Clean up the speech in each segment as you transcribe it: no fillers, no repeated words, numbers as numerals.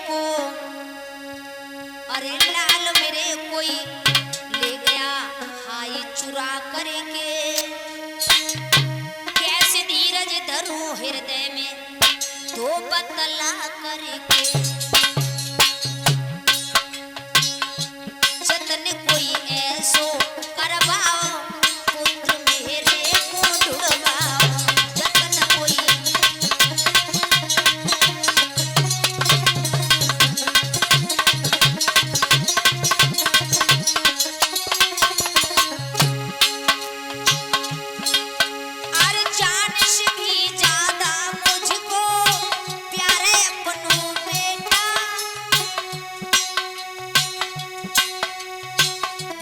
को, अरे लाल मेरे कोई ले गया हाय चुरा करके, कैसे धीरज धरूं हृदय में दो बतला करके, जतन कोई ऐसो करवाओ पुत्र मेरे को ढूंढवाओ, जतन कोई अरे जान से भी ज्यादा मुझको प्यारे अपनों बेटा,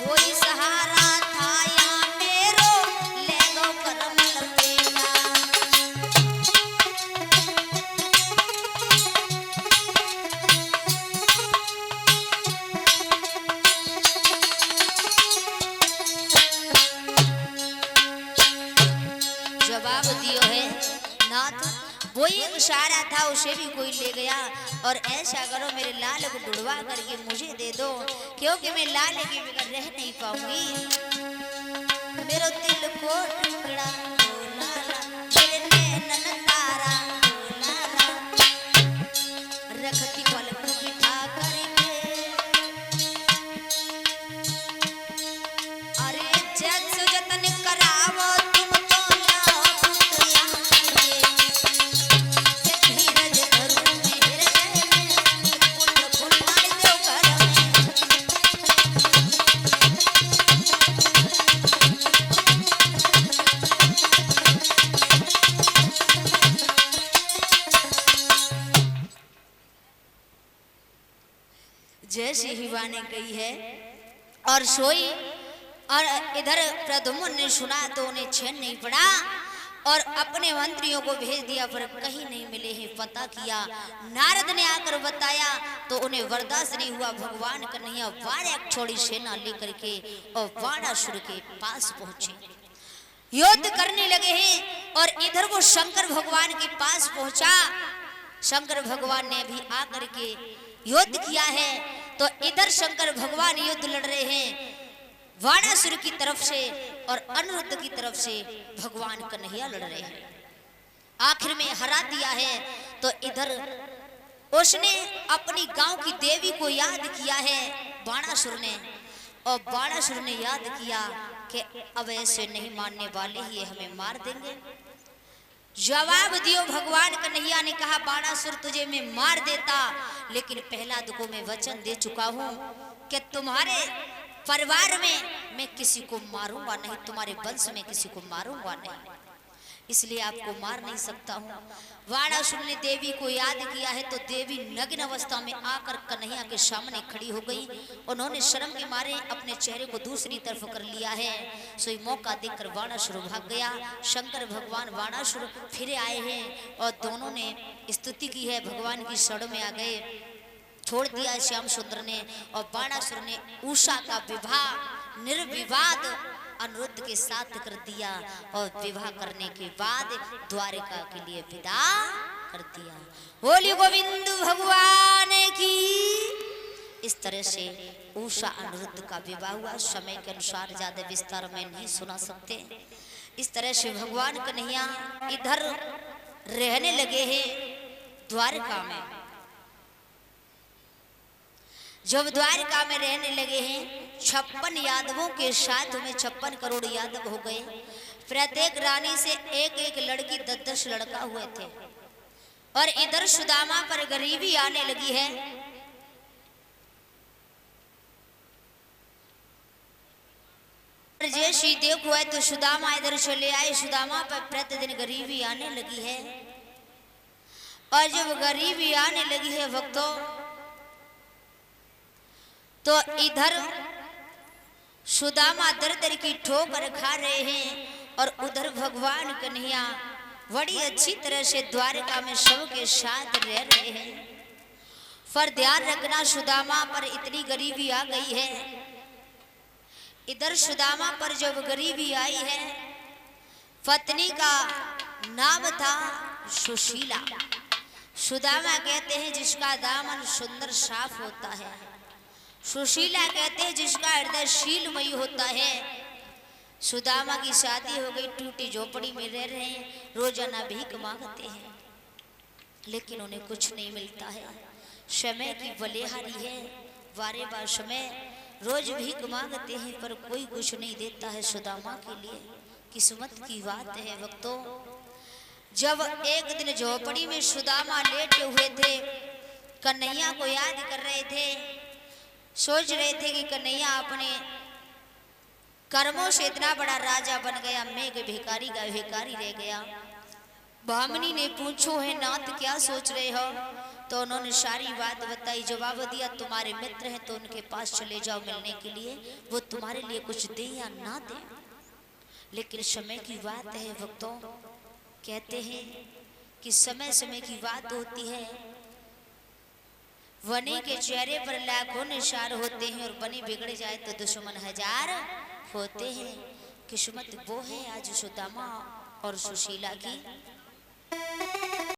कोई सहारा था या मेरो ले गो करम लपेटा, जवाब दियो है नाथ वो एक इशारा था उसे भी कोई ले गया, और ऐसा करो मेरे लाल को ढूंढवा करके मुझे दे दो, क्योंकि मैं लाल के बगैर रह नहीं पाऊंगी। मेरा दिल को टुकड़ा ओ लाला, मेरे नैनन तारा ओ लाला, रखती पलक बिठा करके, अरे जत से जतन करावो तुम तो लाओ पुत्र यहाँ ये, धीरज धरूं मैं हृदय में पुत्र फुलवाई दो घर में। जैसे हिवा ने कही है और सोई, और इधर प्रद्युम्न ने सुना तो उन्हें चैन नहीं पड़ा, और अपने मंत्रियों को भेज दिया पर कहीं नहीं मिले हैं। पता किया, नारद ने आकर बताया तो उन्हें बर्दाश्त नहीं हुआ। भगवान कन्हैया 12 छोड़ी सेना लेकर के और बाणासुर के पास पहुंचे, युद्ध करने लगे हैं। और इधर वो शंकर भगवान के पास पहुंचा, शंकर भगवान ने भी आकर के युद्ध किया है। तो इधर शंकर भगवान युद्ध लड़ रहे हैं बाणासुर की तरफ से, और अनिरुद्ध की तरफ से भगवान कन्हैया लड़ रहे हैं। आखिर में हरा दिया है। तो इधर उसने अपनी गांव की देवी को याद किया है बाणासुर ने, और बाणासुर ने याद किया कि अब ऐसे नहीं मानने वाले ही हमें मार देंगे। जवाब दियो भगवान कन्हैया ने कहा, बाणासुर तुझे मैं मार देता, लेकिन पहला दुखों में वचन दे चुका हूं कि तुम्हारे परिवार में मैं किसी को मारूंगा नहीं, तुम्हारे वंश में किसी को मारूंगा नहीं, इसलिए आपको मार नहीं सकता हूं। बाणासुर ने देवी को याद किया है तो देवी नग्न अवस्था में आकर कन्हैया के सामने खड़ी हो गई। उन्होंने शर्म के मारे अपने चेहरे को दूसरी तरफ कर लिया है। सो मौका देखकर बाणासुर भाग गया। शंकर भगवान बाणासुर फिर आए हैं और दोनों ने स्तुति की है, भगवान की शरण में आ गए। छोड़ दिया श्याम सुंदर ने, और बाणासुर ने उषा का विवाह निर्विवाद अनिरुद्ध के साथ कर दिया, और विवाह करने के बाद द्वारिका के लिए विदा कर दिया। बोली गोविंद भगवान की। इस तरह से उषा अनिरुद्ध का विवाह हुआ। समय के अनुसार ज्यादा विस्तार में नहीं सुना सकते। इस तरह से भगवान कन्हैया इधर रहने लगे हैं द्वारिका में। जब द्वारिका में रहने लगे हैं, 56 यादवों के साथ में 56 करोड़ यादव हो गए। प्रत्येक रानी से एक एक लड़की 10-10 लड़का हुए थे। और इधर सुदामा पर गरीबी आने लगी है। जैसी देखो है तो सुदामा इधर चले आए। सुदामा पर प्रतिदिन गरीबी आने लगी है। और जब गरीबी आने लगी है भक्तों, तो इधर सुदामा दर दर की ठोकर खा रहे हैं, और उधर भगवान कन्हैया बड़ी अच्छी तरह से द्वारिका में सबके साथ रह रहे हैं। पर ध्यान रखना, सुदामा पर इतनी गरीबी आ गई है। इधर सुदामा पर जब गरीबी आई है, पत्नी का नाम था सुशीला। सुदामा कहते हैं जिसका दामन सुंदर साफ होता है। सुशीला कहते हैं जिसका हृदय शीलमयी होता है। सुदामा की शादी हो गई, टूटी झोपड़ी में रह रहे हैं, रोजाना भीख मांगते हैं लेकिन उन्हें कुछ नहीं मिलता है। समय की बलिहारी है, बारे बार समय रोज भीख मांगते हैं पर कोई कुछ नहीं देता है सुदामा के लिए। किस्मत की बात है भक्तों। जब एक दिन झोपड़ी में सुदामा लेटे हुए थे, कन्हैया को याद कर रहे थे, सोच रहे थे कि कन्हैया अपने कर्मों से इतना बड़ा राजा बन गया, मैं एक भिखारी का भिखारी रह गया। भामिनी ने पूछो है नाथ क्या सोच रहे हो? तो उन्होंने सारी बात बताई। जवाब दिया तुम्हारे मित्र हैं तो उनके पास चले जाओ मिलने के लिए, वो तुम्हारे लिए कुछ दे या ना दे। लेकिन समय की बात है भक्तों, कहते हैं कि समय समय की बात होती है। वनी के चेहरे पर लाखों निशान होते हैं और बनी बिगड़ जाए तो दुश्मन हजार होते हैं। किस्मत वो है आज सुदामा और सुशीला की